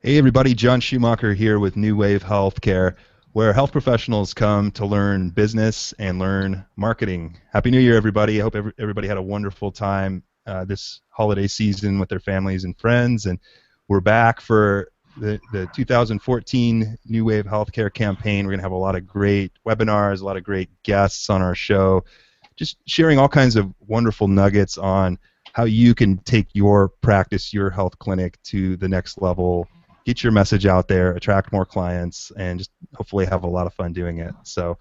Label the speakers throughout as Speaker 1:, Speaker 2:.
Speaker 1: Hey everybody, John Schumacher here with New Wave Healthcare, where health professionals come to learn business and learn marketing. Happy New Year, everybody. I hope everybody had a wonderful time this holiday season with their families and friends. And we're back for the 2014 New Wave Healthcare campaign. We're going to have a lot of great webinars, a lot of great guests on our show, just sharing all kinds of wonderful nuggets on how you can take your practice, your health clinic to the next level, get your message out there, attract more clients, and just hopefully have a lot of fun doing it. So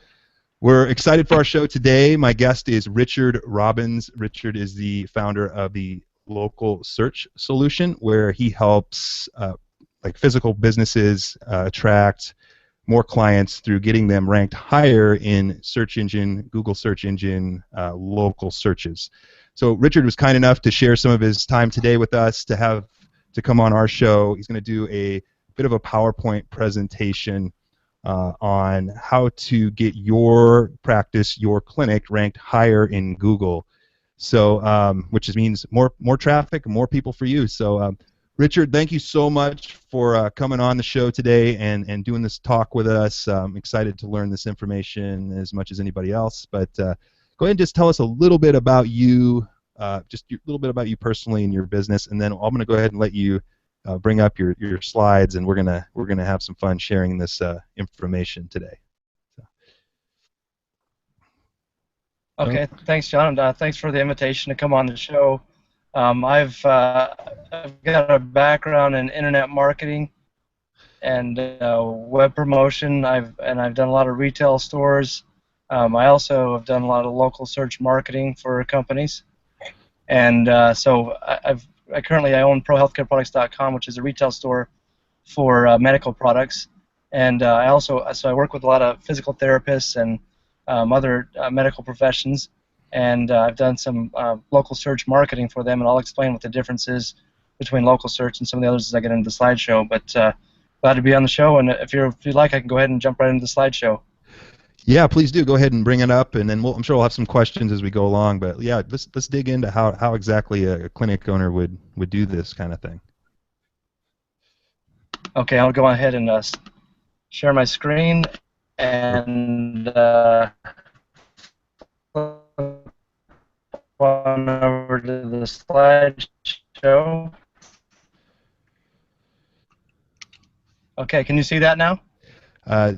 Speaker 1: we're excited for our show today. My guest is Richard Robbins. Richard is the founder of the Local Search Solution, where he helps like physical businesses attract more clients through getting them ranked higher in search engine, Google search engine, local searches. So Richard was kind enough to share some of his time today with us to come on our show. He's going to do a bit of a PowerPoint presentation on how to get your practice, your clinic, ranked higher in Google. So, which means more traffic, more people for you. So, Richard, thank you so much for coming on the show today and doing this talk with us. I'm excited to learn this information as much as anybody else. But go ahead and just tell us a little bit about you. Just a little bit about you personally and your business, and then I'm going to go ahead and let you bring up your slides, and we're gonna have some fun sharing this information today. So.
Speaker 2: Okay, thanks, John. Thanks for the invitation to come on the show. I've got a background in internet marketing and web promotion. I've done a lot of retail stores. I also have done a lot of local search marketing for companies. And so I currently own ProHealthCareProducts.com, which is a retail store for medical products. And I work with a lot of physical therapists and other medical professions. And I've done some local search marketing for them, and I'll explain what the difference is between local search and some of the others as I get into the slideshow. But glad to be on the show, and if you'd like, I can go ahead and jump right into the slideshow.
Speaker 1: Yeah, please do. Go ahead and bring it up, and then I'm sure we'll have some questions as we go along. But yeah, let's dig into how exactly a clinic owner would do this kind of thing.
Speaker 2: Okay, I'll go ahead and share my screen and on over to the slideshow. Okay, can you see that now?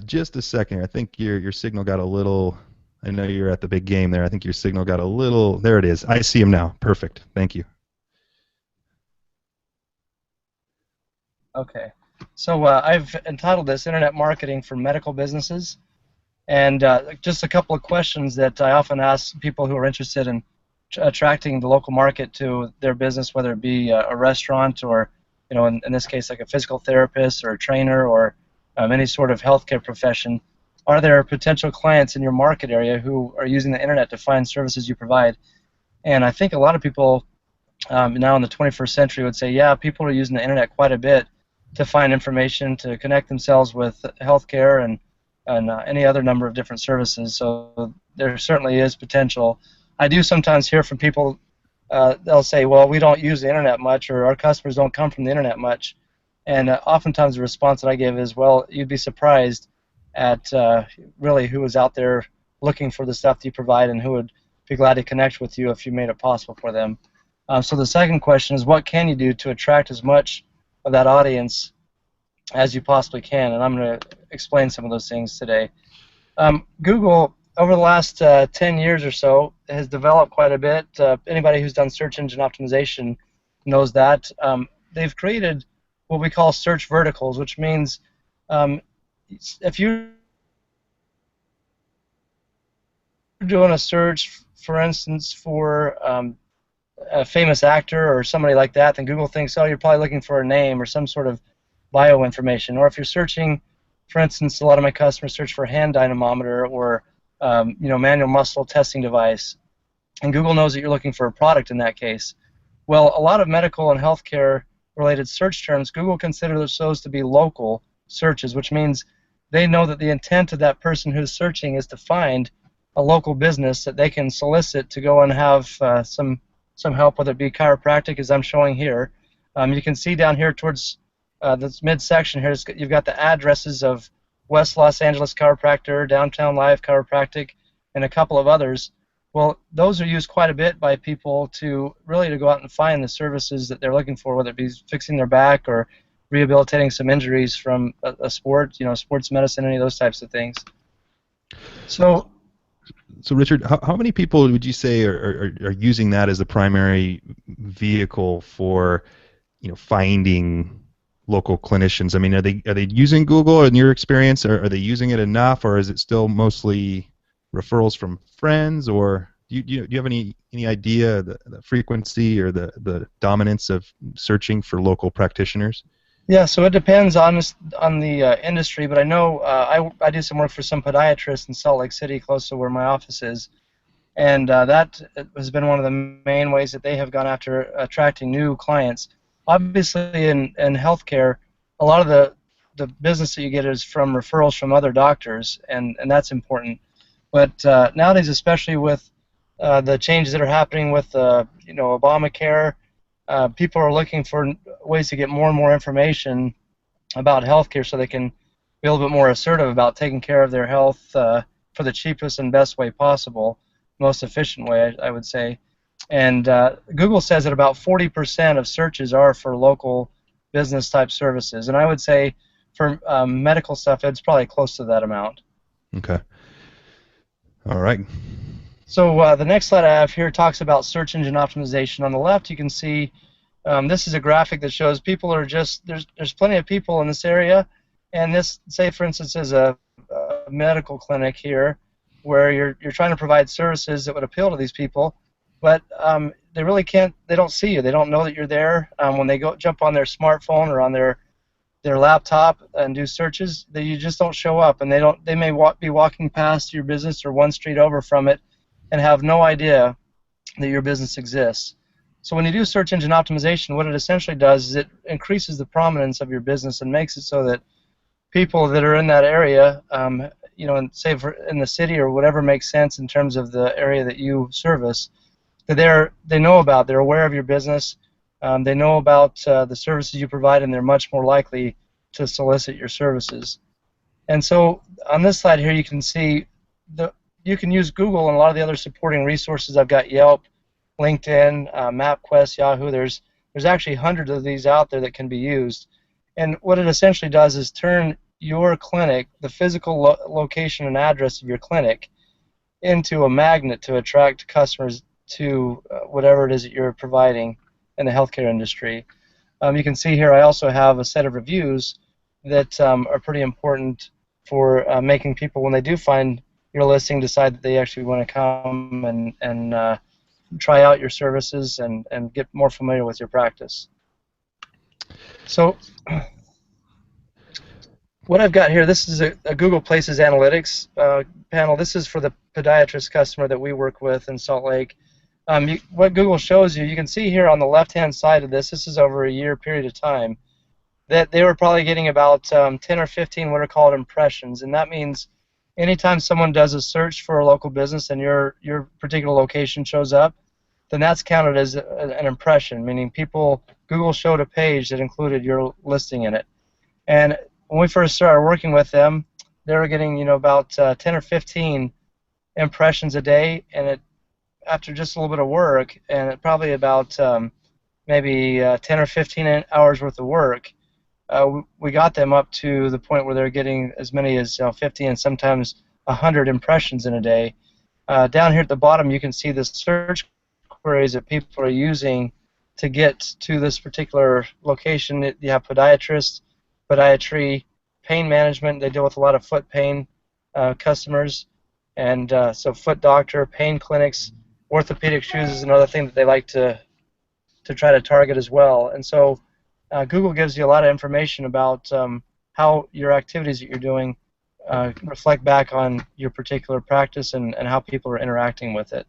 Speaker 1: Just a second. I think your signal got a little. I know you're at the big game there. I think your signal got a little. There it is. I see him now. Perfect. Thank you.
Speaker 2: Okay. So I've entitled this Internet Marketing for Medical Businesses. And just a couple of questions that I often ask people who are interested in attracting the local market to their business, whether it be a restaurant or, in this case, like a physical therapist or a trainer or any sort of healthcare profession. Are there potential clients in your market area who are using the internet to find services you provide? And I think a lot of people now in the 21st century would say, yeah, people are using the internet quite a bit to find information, to connect themselves with healthcare and any other number of different services. So there certainly is potential. I do sometimes hear from people, they'll say, well, we don't use the internet much, or our customers don't come from the internet much. And oftentimes the response that I give is, well, you'd be surprised at really who is out there looking for the stuff that you provide and who would be glad to connect with you if you made it possible for them. So the second question is, what can you do to attract as much of that audience as you possibly can? And I'm going to explain some of those things today. Google, over the last 10 years or so, has developed quite a bit. Anybody who's done search engine optimization knows that. They've created what we call search verticals, which means if you're doing a search, for instance, for a famous actor or somebody like that, then Google thinks, oh, you're probably looking for a name or some sort of bio information. Or if you're searching, for instance, a lot of my customers search for hand dynamometer or manual muscle testing device, and Google knows that you're looking for a product in that case. Well, a lot of medical and healthcare related search terms, Google considers those to be local searches, which means they know that the intent of that person who's searching is to find a local business that they can solicit to go and have some help, whether it be chiropractic, as I'm showing here. You can see down here towards this midsection here, you've got the addresses of West Los Angeles Chiropractor, Downtown Live Chiropractic, and a couple of others. Well, those are used quite a bit by people to go out and find the services that they're looking for, whether it be fixing their back or rehabilitating some injuries from a sport, sports medicine, any of those types of things. So
Speaker 1: Richard, how many people would you say are using that as the primary vehicle for, finding local clinicians? I mean, are they using Google in your experience, or are they using it enough, or is it still mostly referrals from friends, or do you have any idea the frequency or the dominance of searching for local practitioners?
Speaker 2: Yeah, so it depends on the industry, but I know I do some work for some podiatrists in Salt Lake City, close to where my office is, and that has been one of the main ways that they have gone after attracting new clients. Obviously, in healthcare, a lot of the business that you get is from referrals from other doctors, and that's important. But nowadays, especially with the changes that are happening with Obamacare, people are looking for ways to get more and more information about healthcare so they can be a little bit more assertive about taking care of their health for the cheapest and best way possible, most efficient way, I would say. And Google says that about 40% of searches are for local business type services, and I would say for medical stuff, it's probably close to that amount.
Speaker 1: Okay. All right.
Speaker 2: So the next slide I have here talks about search engine optimization. On the left, you can see this is a graphic that shows people are just there's plenty of people in this area, and this, say for instance, is a medical clinic here where you're trying to provide services that would appeal to these people, but they really can't. They don't see you. They don't know that you're there. When they jump on their smartphone or on their laptop and do searches, you just don't show up, and they may be walking past your business or one street over from it and have no idea that your business exists. So when you do search engine optimization, what it essentially does is it increases the prominence of your business and makes it so that people that are in that area, say in the city or whatever makes sense in terms of the area that you service, that they know about, they're aware of your business, they know about the services you provide, and they're much more likely to solicit your services. And so on this slide here, you can see you can use Google and a lot of the other supporting resources. I've got Yelp, LinkedIn, MapQuest, Yahoo. There's actually hundreds of these out there that can be used. And what it essentially does is turn your clinic, the physical location and address of your clinic, into a magnet to attract customers to whatever it is that you're providing in the healthcare industry. You can see here I also have a set of reviews that are pretty important for making people, when they do find your listing, decide that they actually want to come and try out your services and get more familiar with your practice. So what I've got here, this is a Google Places Analytics panel. This is for the podiatrist customer that we work with in Salt Lake. What Google shows you can see here on the left-hand side of this is over a year period of time, that they were probably getting about 10 or 15 what are called impressions, and that means anytime someone does a search for a local business and your particular location shows up, then that's counted as an impression, meaning Google showed a page that included your listing in it. And when we first started working with them, they were getting about 10 or 15 impressions a day, and after just a little bit of work, and probably about maybe 10 or 15 hours worth of work, we got them up to the point where they're getting as many as 50 and sometimes 100 impressions in a day. Down here at the bottom, you can see the search queries that people are using to get to this particular location. You have podiatrist, podiatry, pain management. They deal with a lot of foot pain customers, and so foot doctor, pain clinics, orthopedic shoes is another thing that they like to try to target as well. And so Google gives you a lot of information about how your activities that you're doing reflect back on your particular practice and how people are interacting with it.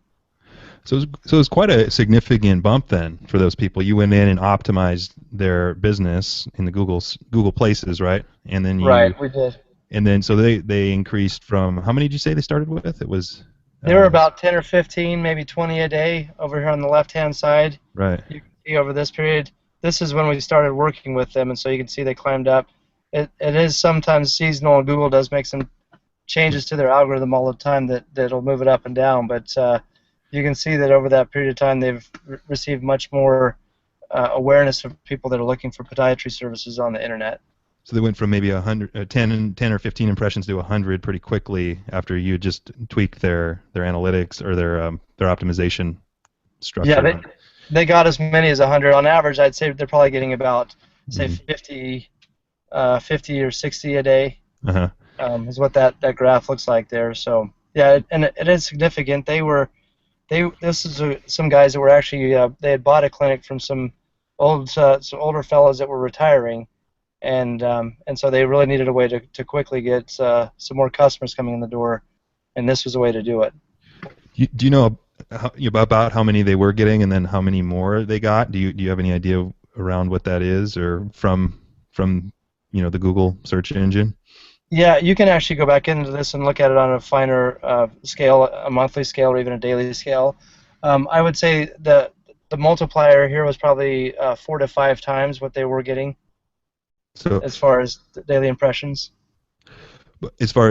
Speaker 1: So it's quite a significant bump then for those people. You went in and optimized their business in the Google Places, right? And then
Speaker 2: Right, we did.
Speaker 1: And then so they increased from, how many did you say they started with? It was
Speaker 2: they were about 10 or 15, maybe 20 a day over here on the left-hand side.
Speaker 1: Right.
Speaker 2: You can see over this period. this is when we started working with them, and so you can see they climbed up. It is sometimes seasonal, and Google does make some changes to their algorithm all the time that'll move it up and down. But you can see that over that period of time, they've received much more awareness of people that are looking for podiatry services on the internet.
Speaker 1: So they went from maybe 10 or 15 impressions to 100 pretty quickly after you just tweaked their analytics or their optimization
Speaker 2: Yeah,
Speaker 1: structure.
Speaker 2: they got as many as 100 on average. I'd say they're probably getting about say
Speaker 1: Mhm.
Speaker 2: 50 or 60 a day.
Speaker 1: Uh-huh.
Speaker 2: Is what that graph looks like there. So yeah, and it is significant. This is some guys that were actually they had bought a clinic from some older fellows that were retiring, and so they really needed a way to quickly get some more customers coming in the door, and this was a way to do it.
Speaker 1: Do you know about how many they were getting and then how many more they got? Do you have any idea around what that is, or from the Google search engine?
Speaker 2: Yeah, you can actually go back into this and look at it on a finer scale, a monthly scale or even a daily scale. I would say the multiplier here was probably 4 to 5 times what they were getting
Speaker 1: So
Speaker 2: as far as the daily impressions.
Speaker 1: as far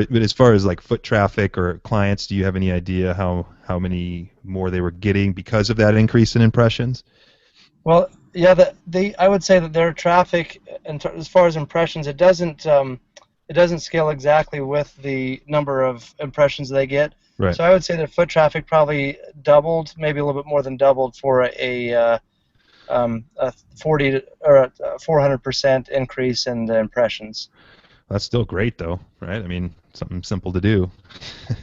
Speaker 1: as like foot traffic or clients, do you have any idea how many more they were getting because of that increase in impressions?
Speaker 2: Well, yeah, I would say that their traffic, as far as impressions, it doesn't scale exactly with the number of impressions they get.
Speaker 1: Right.
Speaker 2: So I would say their foot traffic probably doubled, maybe a little bit more than doubled for a 40 or a 400% increase in the impressions.
Speaker 1: That's still great though, right? I mean, something simple to do.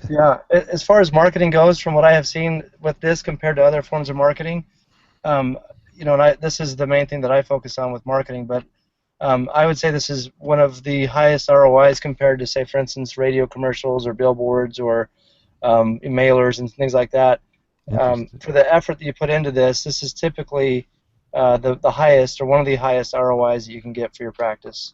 Speaker 2: Yeah, as far as marketing goes, from what I have seen with this compared to other forms of marketing, um, this is the main thing that I focus on with marketing, but I would say this is one of the highest ROIs compared to, say, for instance, radio commercials or billboards or mailers and things like that.
Speaker 1: Interesting.
Speaker 2: For the effort that you put into this is typically the highest or one of the highest ROIs that you can get for your practice.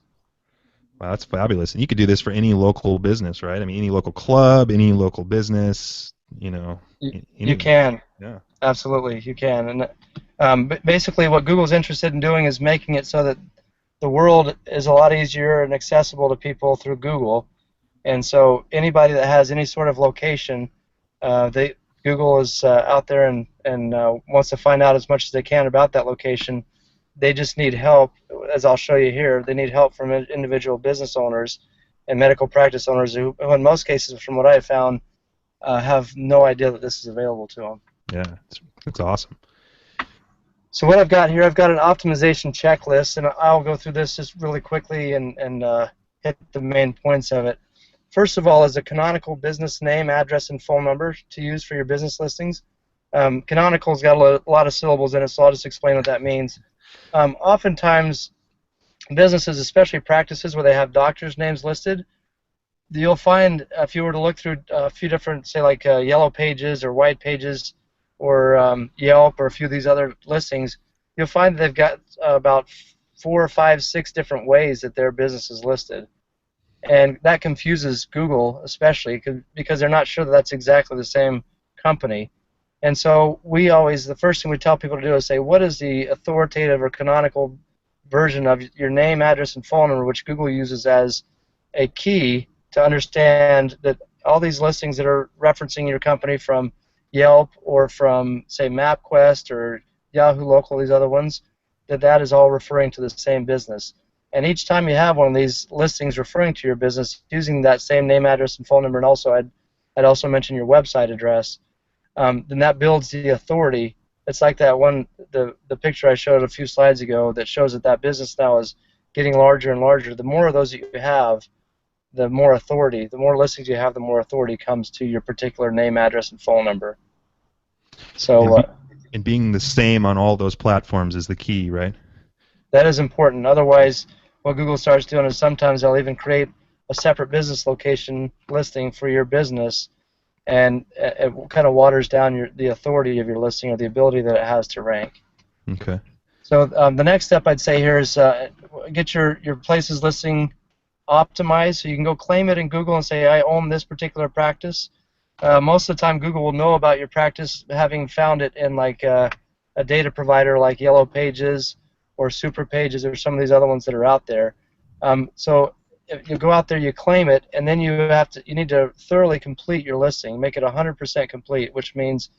Speaker 1: Wow, that's fabulous. And you could do this for any local business, right? I mean, any local club, any local business,
Speaker 2: You
Speaker 1: anything.
Speaker 2: can.
Speaker 1: Yeah.
Speaker 2: Absolutely, you can. And but basically what Google's interested in doing is making it so that the world is a lot easier and accessible to people through Google. And so anybody that has any sort of location, Google is out there and wants to find out as much as they can about that location. They just need help, as I'll show you here. They need help from individual business owners and medical practice owners who in most cases, from what I have found, have no idea that this is available to them.
Speaker 1: Yeah, it's awesome.
Speaker 2: So what I've got here, I've got an optimization checklist, and I'll go through this just really quickly and hit the main points of it. First of all is a canonical business name, address, and phone number to use for your business listings. Canonical's got a lot of syllables in it, so I'll just explain what that means. Oftentimes, businesses, especially practices where they have doctors' names listed, you'll find if you were to look through a few different, say like Yellow Pages or White Pages or Yelp or a few of these other listings, you'll find that they've got about 4 or 5, 6 different ways that their business is listed. And that confuses Google especially because they're not sure that that's exactly the same company. And so the first thing we tell people to do is say, what is the authoritative or canonical version of your name, address, and phone number, which Google uses as a key to understand that all these listings that are referencing your company from Yelp or from, say, MapQuest or Yahoo Local, these other ones, that is all referring to the same business. And each time you have one of these listings referring to your business using that same name, address, and phone number, and also I'd also mention your website address, then that builds the authority. It's like that one, the picture I showed a few slides ago that shows that business now is getting larger and larger. The more of those that you have, the more authority. The more listings you have, the more authority comes to your particular name, address, and phone number.
Speaker 1: And,
Speaker 2: So
Speaker 1: and being the same on all those platforms is the key, right?
Speaker 2: that is important. Otherwise, what Google starts doing is sometimes they'll even create a separate business location listing for your business, and it kind of waters down the authority of your listing or the ability that it has to rank.
Speaker 1: Okay.
Speaker 2: So the next step I'd say here is get your place's listing optimized so you can go claim it in Google and say, I own this particular practice. Most of the time Google will know about your practice having found it in like a data provider like Yellow Pages or Super Pages or some of these other ones that are out there. So if you go out there, you claim it, and then you need to thoroughly complete your listing, make it 100% complete, which means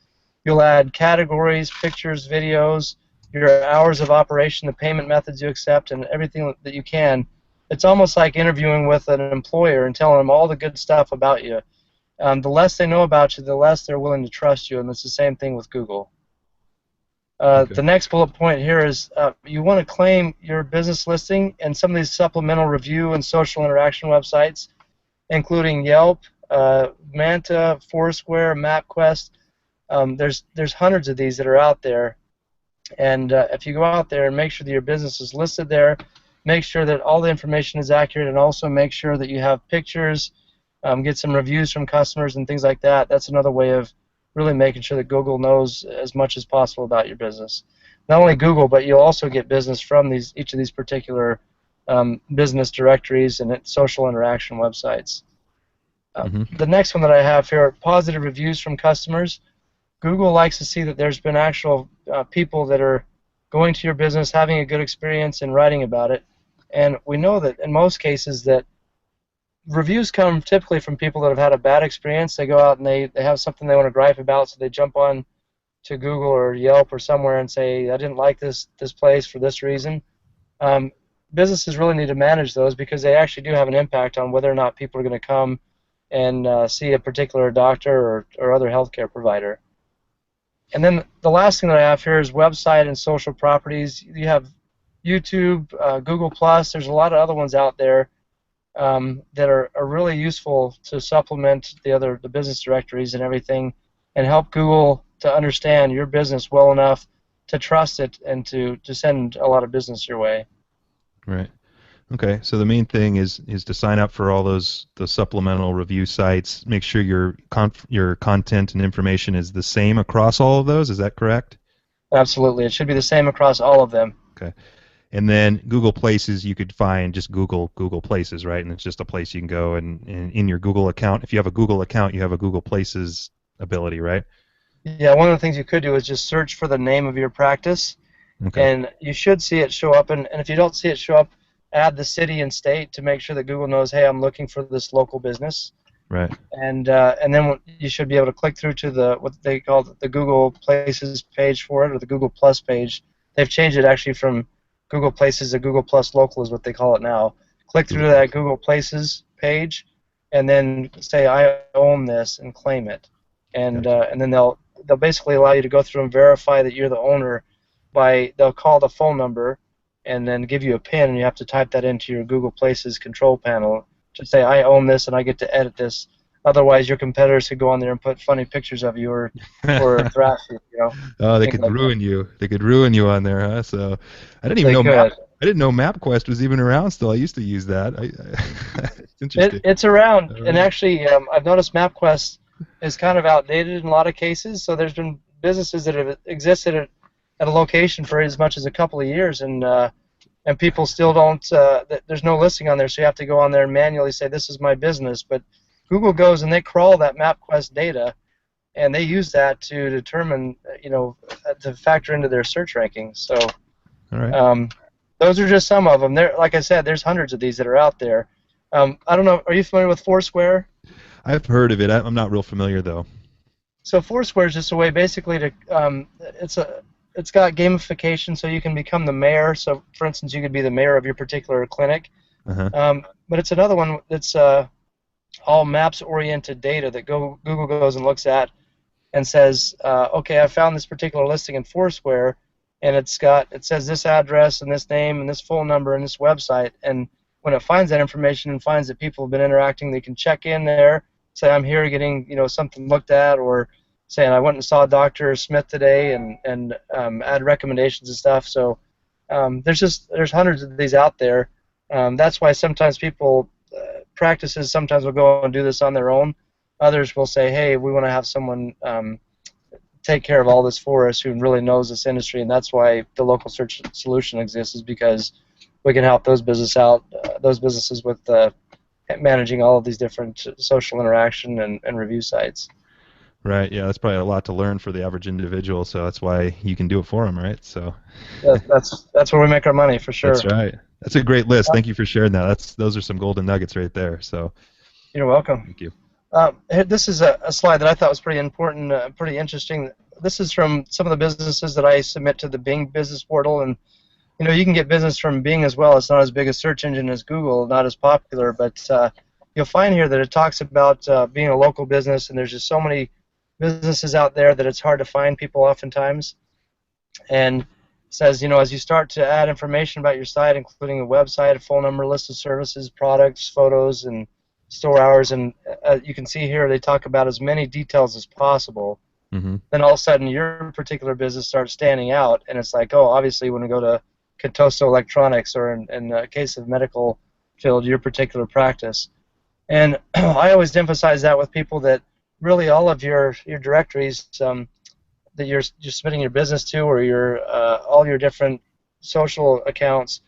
Speaker 2: you'll add categories, pictures, videos, your hours of operation, the payment methods you accept, and everything that you can. It's almost like interviewing with an employer and telling them all the good stuff about you. The less they know about you, the less they're willing to trust you, and it's the same thing with Google.
Speaker 1: Okay.
Speaker 2: The next bullet point here is you want to claim your business listing and some of these supplemental review and social interaction websites, including Yelp, Manta, Foursquare, MapQuest. There's hundreds of these that are out there, and if you go out there and make sure that your business is listed there, make sure that all the information is accurate, and also make sure that you have pictures, get some reviews from customers and things like that. That's another way of really making sure that Google knows as much as possible about your business. Not only Google, but you'll also get business from each of these particular business directories and social interaction websites. The next one that I have here are positive reviews from customers. Google likes to see that there's been actual people that are going to your business, having a good experience, and writing about it. And we know that in most cases that reviews come typically from people that have had a bad experience. They go out and they have something they want to gripe about, so they jump on to Google or Yelp or somewhere and say, I didn't like this place for this reason. Businesses really need to manage those because they actually do have an impact on whether or not people are going to come and see a particular doctor or other healthcare provider. And then the last thing that I have here is website and social properties. You have YouTube, Google+. There's a lot of other ones out there that are really useful to supplement the business directories and everything, and help Google to understand your business well enough to trust it and to send a lot of business your way.
Speaker 1: Right. Okay. So the main thing is to sign up for all the supplemental review sites. Make sure your content and information is the same across all of those. Is that correct?
Speaker 2: Absolutely. It should be the same across all of them.
Speaker 1: Okay. And then Google Places, you could find just Google Places, right? And it's just a place you can go and in your Google account. If you have a Google account, you have a Google Places ability, right?
Speaker 2: Yeah, one of the things you could do is just search for the name of your practice,
Speaker 1: Okay.
Speaker 2: and you should see it show up. And if you don't see it show up, add the city and state to make sure that Google knows, hey, I'm looking for this local business.
Speaker 1: Right.
Speaker 2: And then you should be able to click through to what they call the Google Places page for it, or the Google Plus page. They've changed it actually from Google Places to Google Plus Local is what they call it now. Click through to that Google Places page, and then say I own this and claim it, and then they'll basically allow you to go through and verify that you're the owner. They'll call the phone number and then give you a PIN, and you have to type that into your Google Places control panel to say I own this and I get to edit this. Otherwise, your competitors could go on there and put funny pictures of you or harass you.
Speaker 1: Oh, they could ruin you. They could ruin you on there, huh? So I didn't even know I didn't know MapQuest was even around still. I used to use that. It's interesting.
Speaker 2: It's around, and actually, I've noticed MapQuest is kind of outdated in a lot of cases. So there's been businesses that have existed at a location for as much as a couple of years, and people still don't. There's no listing on there, so you have to go on there and manually say this is my business. But Google goes and they crawl that MapQuest data, and they use that to determine, to factor into their search rankings. So,
Speaker 1: all right.
Speaker 2: Those are just some of them. Like I said, there's hundreds of these that are out there. I don't know. Are you familiar with Foursquare?
Speaker 1: I've heard of it. I'm not real familiar though.
Speaker 2: So Foursquare is just a way, basically, to it's got gamification, so you can become the mayor. So, for instance, you could be the mayor of your particular clinic. But it's another one that's all maps-oriented data that Google goes and looks at and says, okay, I found this particular listing in Foursquare, and it says this address and this name and this phone number and this website. And when it finds that information and finds that people have been interacting, they can check in there, say I'm here getting something looked at, or saying I went and saw Dr. Smith today, and add recommendations and stuff. So there's hundreds of these out there. That's why sometimes practices sometimes will go and do this on their own. Others will say, hey, we want to have someone take care of all this for us who really knows this industry, and that's why the local search solution exists, is because we can help those businesses with managing all of these different social interaction and review sites.
Speaker 1: Right. Yeah, that's probably a lot to learn for the average individual, so that's why you can do it for them, right? So
Speaker 2: That's where we make our money for
Speaker 1: that's
Speaker 2: sure.
Speaker 1: right. That's a great list. Thank you for sharing that. Those are some golden nuggets right there. So
Speaker 2: You're welcome.
Speaker 1: thank you.
Speaker 2: This is a slide that I thought was pretty important, pretty interesting. This is from some of the businesses that I submit to the Bing business portal, and you can get business from Bing as well. It's not as big a search engine as Google, not as popular, but you'll find here that it talks about being a local business, and there's just so many businesses out there that it's hard to find people oftentimes. And says, as you start to add information about your site, including a website, a phone number, list of services, products, photos, and store hours, and you can see here they talk about as many details as possible.
Speaker 1: Hmm.
Speaker 2: Then all of a sudden your particular business starts standing out, and it's like, oh, obviously when we go to Contoso Electronics, or in a case of medical field, your particular practice. And I always emphasize that with people, that really all of your directories that you're submitting your business to, or your all your different social accounts,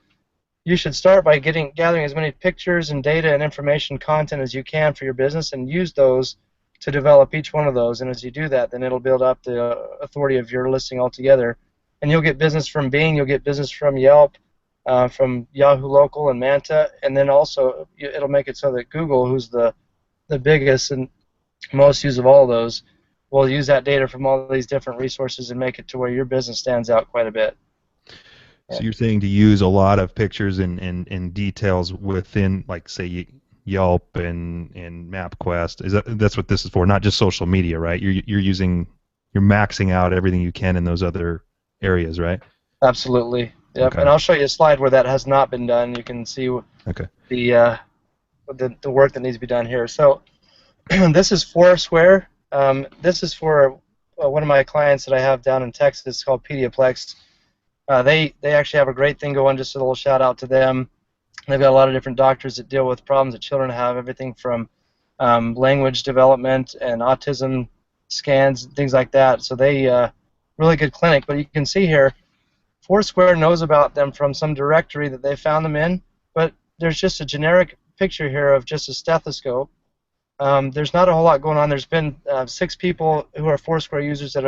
Speaker 2: you should start by gathering as many pictures and data and information content as you can for your business, and use those to develop each one of those. And as you do that, then it'll build up the authority of your listing altogether. And you'll get business from Bing, you'll get business from Yelp, from Yahoo Local and Manta, and then also it'll make it so that Google, who's the biggest and most used of all of those, will use that data from all these different resources and make it to where your business stands out quite a bit.
Speaker 1: So you're saying to use a lot of pictures and details within, like, say, Yelp and MapQuest. That's what this is for? Not just social media, right? You're maxing out everything you can in those other areas, right?
Speaker 2: Absolutely. Yep.
Speaker 1: Okay.
Speaker 2: And I'll show you a slide where that has not been done. You can see
Speaker 1: Okay.
Speaker 2: the work that needs to be done here. So this is Foursquare. This is for one of my clients that I have down in Texas called Pediaplex. They actually have a great thing going. Just a little shout out to them. They've got a lot of different doctors that deal with problems that children have, everything from language development and autism scans, things like that. So they really good clinic. But you can see here, Foursquare knows about them from some directory that they found them in, but there's just a generic picture here of just a stethoscope. There's not a whole lot going on. There's been 6 people who are Foursquare users that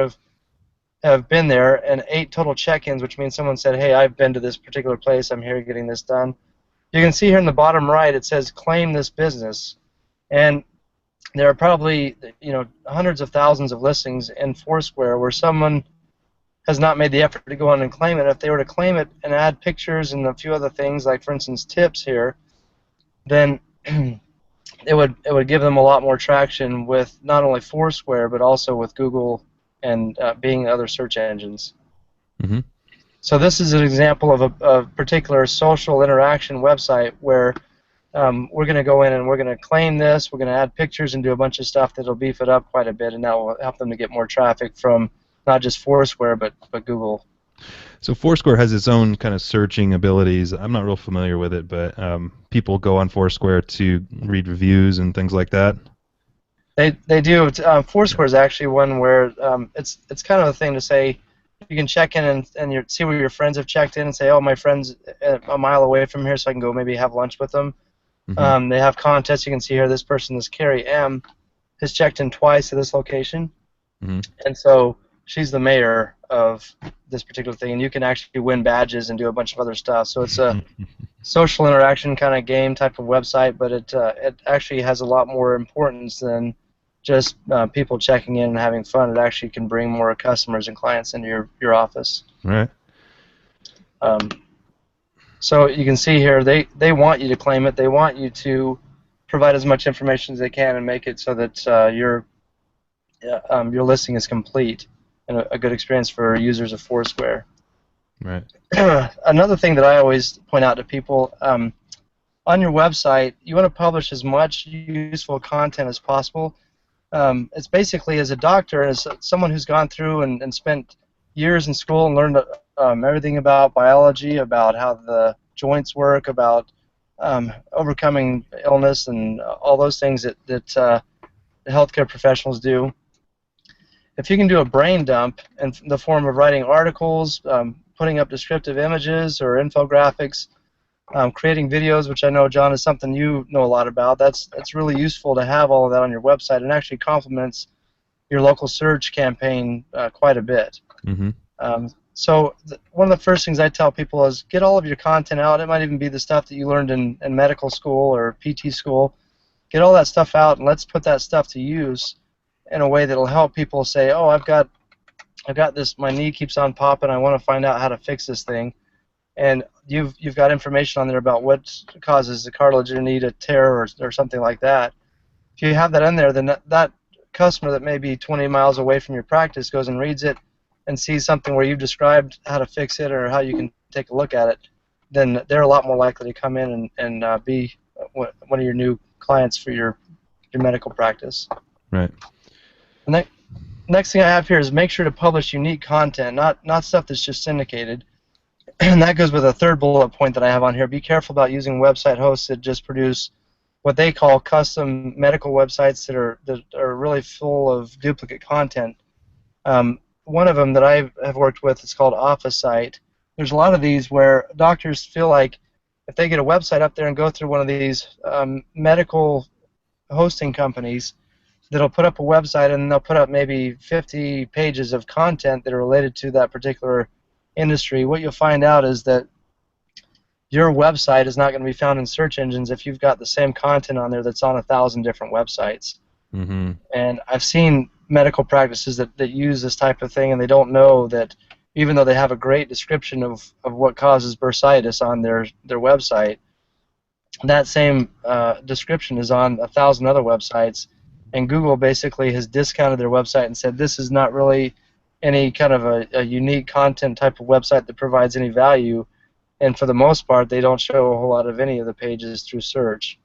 Speaker 2: have been there, and 8 total check-ins, which means someone said, hey, I've been to this particular place, I'm here getting this done. You can see here in the bottom right, it says claim this business, and there are probably hundreds of thousands of listings in Foursquare where someone has not made the effort to go on and claim it. If they were to claim it and add pictures and a few other things, like for instance tips here, then it would give them a lot more traction with not only Foursquare but also with Google and Bing, other search engines.
Speaker 1: Mm-hmm.
Speaker 2: So this is an example of a particular social interaction website where we're going to go in and we're going to claim this, we're going to add pictures and do a bunch of stuff that'll beef it up quite a bit, and that will help them to get more traffic from not just Foursquare but Google.
Speaker 1: So Foursquare has its own kind of searching abilities. I'm not real familiar with it, but people go on Foursquare to read reviews and things like that.
Speaker 2: They do. Foursquare is actually one where it's kind of a thing to say you can check in and see where your friends have checked in and say, oh, my friend's a mile away from here, so I can go maybe have lunch with them. Mm-hmm. They have contests. You can see here this person, this Carrie M, has checked in twice at this location, mm-hmm. and so she's the mayor of this particular thing, and you can actually win badges and do a bunch of other stuff. So it's a social interaction kind of game type of website, but it actually has a lot more importance than just people checking in and having fun. It actually can bring more customers and clients into your office.
Speaker 1: Right.
Speaker 2: So you can see here they want you to claim it. They want you to provide as much information as they can and make it so that your listing is complete and a good experience for users of Foursquare.
Speaker 1: Right.
Speaker 2: Another thing that I always point out to people, on your website, you want to publish as much useful content as possible. It's basically, as a doctor, as someone who's gone through and spent years in school and learned everything about biology, about how the joints work, about overcoming illness and all those things that healthcare professionals do. If you can do a brain dump in the form of writing articles, putting up descriptive images or infographics, creating videos, which I know, John, is something you know a lot about. That's really useful to have all of that on your website, and actually complements your local search campaign quite a bit.
Speaker 1: Mm-hmm.
Speaker 2: So one of the first things I tell people is get all of your content out. It might even be the stuff that you learned in medical school or PT school. Get all that stuff out, and let's put that stuff to use in a way that'll help people say, oh, I've got this, my knee keeps on popping, I want to find out how to fix this thing. And you've got information on there about what causes the cartilage in your knee to tear or something like that. If you have that in there, then that customer that may be 20 miles away from your practice goes and reads it and sees something where you've described how to fix it or how you can take a look at it, then they're a lot more likely to come in and be one of your new clients for your medical practice.
Speaker 1: Right.
Speaker 2: And next thing I have here is make sure to publish unique content, not stuff that's just syndicated. And that goes with a third bullet point that I have on here. Be careful about using website hosts that just produce what they call custom medical websites that are really full of duplicate content. One of them that I have worked with is called OfficeSite. There's a lot of these where doctors feel like if they get a website up there and go through one of these medical hosting companies, that'll put up a website and they'll put up maybe 50 pages of content that are related to that particular industry. What you'll find out is that your website is not going to be found in search engines if you've got the same content on there that's on 1,000 different websites.
Speaker 1: Mm-hmm.
Speaker 2: And I've seen medical practices that use this type of thing, and they don't know that even though they have a great description of what causes bursitis on their website, that same description is on 1,000 other websites, and Google basically has discounted their website and said this is not really any kind of a unique content type of website that provides any value, and for the most part they don't show a whole lot of any of the pages through search.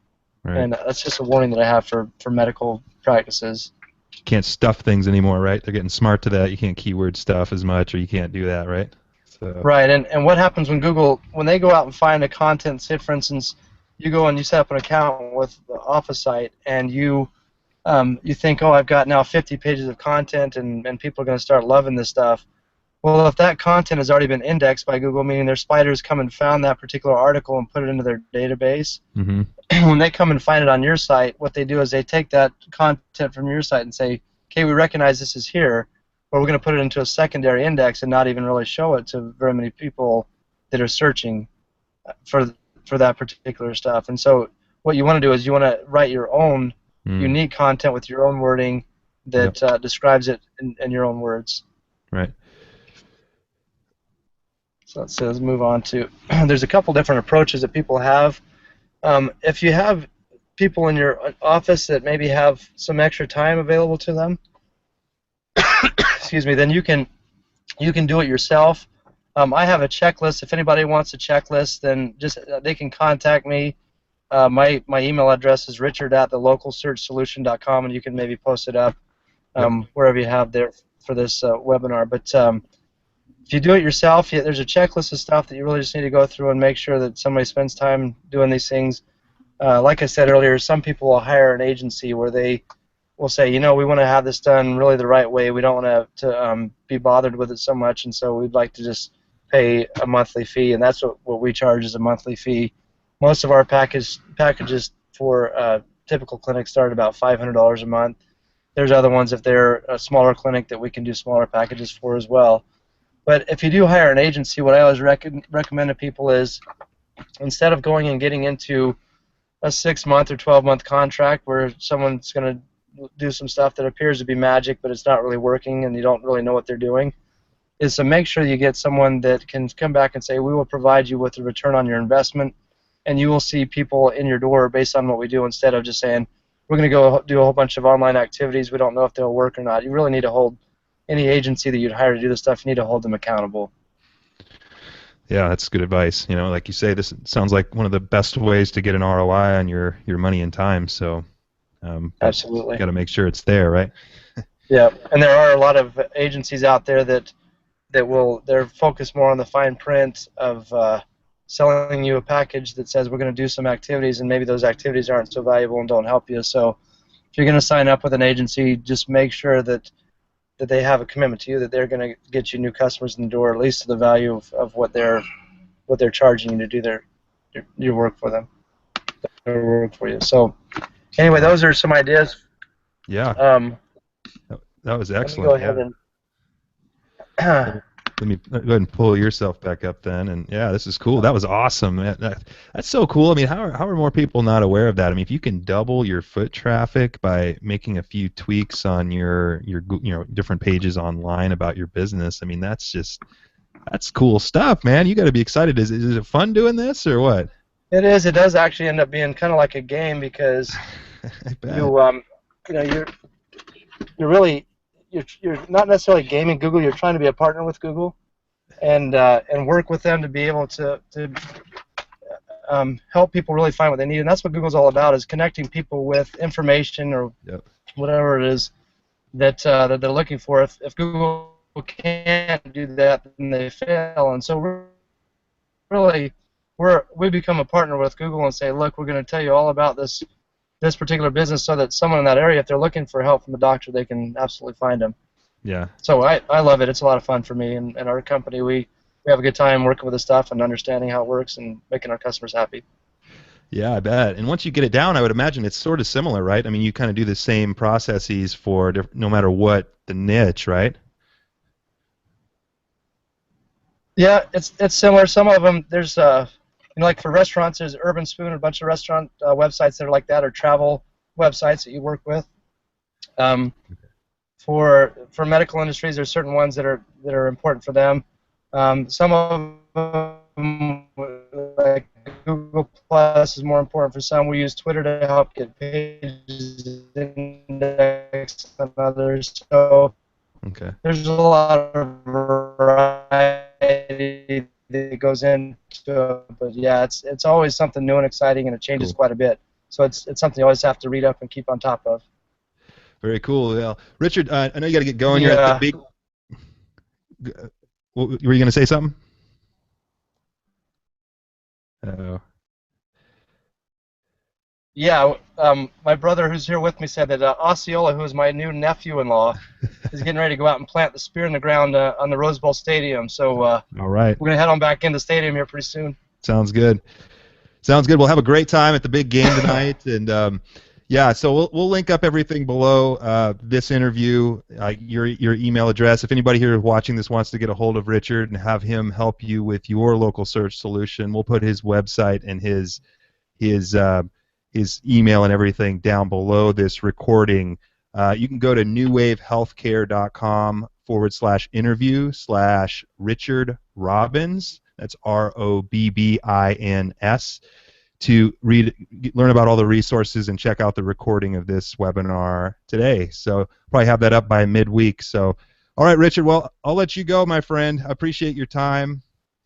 Speaker 1: Right.
Speaker 2: And that's just a warning that I have for medical practices.
Speaker 1: You can't stuff things anymore, right? They're getting smart to that. You can't keyword stuff as much, or you can't do that, right? So.
Speaker 2: Right, and what happens when Google, when they go out and find a content, say for instance, you go and you set up an account with the OfficeSite, and you think, oh, I've got now 50 pages of content, and people are going to start loving this stuff. Well, if that content has already been indexed by Google, meaning their spiders come and found that particular article and put it into their database,
Speaker 1: mm-hmm.
Speaker 2: when they come and find it on your site, what they do is they take that content from your site and say, okay, we recognize this is here, but we're going to put it into a secondary index and not even really show it to very many people that are searching for that particular stuff. And so what you want to do is you want to write your own unique content with your own wording that describes it in your own words.
Speaker 1: Right.
Speaker 2: So let's move on to, there's a couple different approaches that people have. If you have people in your office that maybe have some extra time available to them, excuse me, then you can do it yourself. I have a checklist. If anybody wants a checklist, then just they can contact me. My email address is richard@thelocalsearchsolution.com, and you can maybe post it up wherever you have there for this webinar. But if you do it yourself, there's a checklist of stuff that you really just need to go through and make sure that somebody spends time doing these things. Like I said earlier, some people will hire an agency where they will say, you know, we want to have this done really the right way. We don't want to be bothered with it so much, and so we'd like to just pay a monthly fee, and that's what we charge is a monthly fee. Most of our packages for typical clinics start at about $500 a month. There's other ones if they're a smaller clinic that we can do smaller packages for as well. But if you do hire an agency, what I always recommend to people is instead of going and getting into a 6-month or 12-month contract where someone's going to do some stuff that appears to be magic but it's not really working and you don't really know what they're doing, is to make sure you get someone that can come back and say, we will provide you with a return on your investment, and you will see people in your door based on what we do instead of just saying, we're going to go do a whole bunch of online activities, we don't know if they'll work or not. You really need to hold any agency that you'd hire to do this stuff, you need to hold them accountable.
Speaker 1: Yeah, that's good advice. You know, like you say, this sounds like one of the best ways to get an ROI on your money and time. So,
Speaker 2: absolutely,
Speaker 1: got to make sure it's there, right?
Speaker 2: Yeah, and there are a lot of agencies out there they're focused more on the fine print of selling you a package that says we're going to do some activities, and maybe those activities aren't so valuable and don't help you. So, if you're going to sign up with an agency, just make sure that they have a commitment to you that they're going to get you new customers in the door, at least to the value of what they're charging you to do your work for them, their work for you. So anyway, those are some ideas.
Speaker 1: Yeah. That was
Speaker 2: Let me go
Speaker 1: excellent.
Speaker 2: ahead
Speaker 1: Yeah.
Speaker 2: and
Speaker 1: Let me go ahead and pull yourself back up then. And yeah, this is cool. That was awesome. That's so cool. I mean, how are more people not aware of that? I mean, if you can double your foot traffic by making a few tweaks on your different pages online about your business, I mean, that's cool stuff, man. You got to be excited. Is it fun doing this or what?
Speaker 2: it is. It does actually end up being kind of like a game because
Speaker 1: I bet.
Speaker 2: you you know you're really you're not necessarily gaming Google. You're trying to be a partner with Google and work with them to be able to help people really find what they need. And that's what Google's all about, is connecting people with information or
Speaker 1: Yep.
Speaker 2: whatever it is that they're looking for. If Google can't do that, then they fail. And so really, we become a partner with Google and say, look, we're going to tell you all about this particular business, so that someone in that area, if they're looking for help from a doctor, they can absolutely find them.
Speaker 1: Yeah.
Speaker 2: So I love it. It's a lot of fun for me and our company. We have a good time working with the stuff and understanding how it works and making our customers happy.
Speaker 1: Yeah, I bet. And once you get it down, I would imagine it's sort of similar, right? I mean, you kind of do the same processes for no matter what the niche, right?
Speaker 2: Yeah, it's similar. Some of them, there's like for restaurants, there's Urban Spoon, a bunch of restaurant websites that are like that, or travel websites that you work with. Um, for medical industries, there's certain ones that are important for them. Some of them, like Google Plus, is more important for some. We use Twitter to help get pages indexed and others. So
Speaker 1: Okay.
Speaker 2: there's a lot of variety that goes into it, but yeah, it's always something new and exciting, and it changes
Speaker 1: Cool.
Speaker 2: quite a bit. So it's something you always have to read up and keep on top of.
Speaker 1: Very cool. Well, Richard, I know you got to get going. You're
Speaker 2: The
Speaker 1: at the big. Were you going to say something? Oh.
Speaker 2: Yeah, my brother who's here with me said that Osceola, who is my new nephew-in-law, is getting ready to go out and plant the spear in the ground on the Rose Bowl Stadium. So
Speaker 1: All right.
Speaker 2: we're gonna head on back in the stadium here pretty soon.
Speaker 1: Sounds good. Sounds good. We'll have a great time at the big game tonight, and yeah. So we'll link up everything below this interview, your email address. If anybody here watching this wants to get a hold of Richard and have him help you with your local search solution, we'll put his website and his his email and everything down below this recording. You can go to newwavehealthcare.com/interview/Richard Robbins. That's Robbins to learn about all the resources and check out the recording of this webinar today. So probably have that up by midweek. So, all right, Richard. Well, I'll let you go, my friend. I appreciate your time.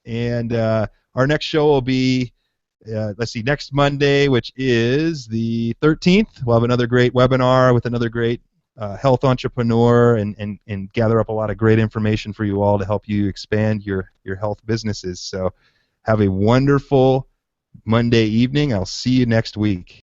Speaker 1: And our next show will be, let's see, next Monday, which is the 13th. We'll have another great webinar with another great health entrepreneur and gather up a lot of great information for you all to help you expand your health businesses. So have a wonderful Monday evening. I'll see you next week.